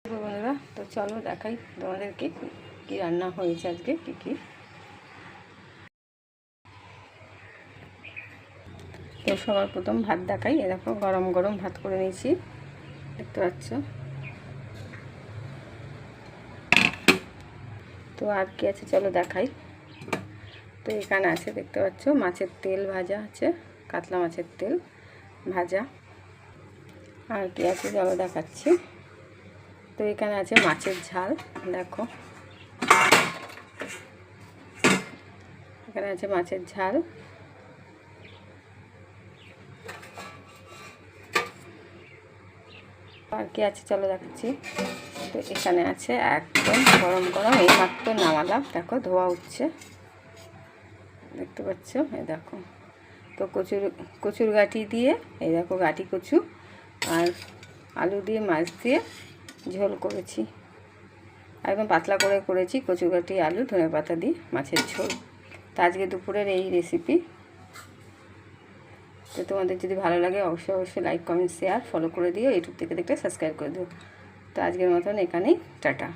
বন্ধুরা, তো চলো দেখাই তোমাদেরকে কি রান্না হয়েছে আজকে। কি তো সবার প্রথম ভাত দেখাই। এ দেখো গরম গরম ভাত করে নিয়েছি, দেখতে পাচ্ছ। তো আর কি আছে চলো দেখাই। তো এখানে আছে দেখতে পাচ্ছ মাছের তেল ভাজা আছে, কাতলা মাছের তেল ভাজা। আর কি আছে চলো দেখাচ্ছি। তো এখানে আছে মাছের ঝাল, দেখো এখানে আছে মাছের ঝাল। আর কি আছে চলো দেখাচ্ছি। তো এখানে আছে একদম গরম গরম, এই মাত্র নামালাম, দেখো ধোয়া উঠছে, দেখতে পাচ্ছ। এই দেখো তো কচুর গাঁটি দিয়ে, এই দেখো গাঁটি কচু আর আলু দিয়ে মাছ দিয়ে ঝোল করেছি, একদম পাতলা করে করেছি। কচুর গাঁটি আলু ধনেপাতা দিয়ে মাছের ঝোল। তো আজকে দুপুরের এই রেসিপি। তো তোমাদের যদি ভালো লাগে অবশ্যই লাইক কমেন্ট শেয়ার ফলো করে দিও। ইউটিউব থেকে দেখলে সাবস্ক্রাইব করে দিও। তো আজকের মতন এখানেই টাটা।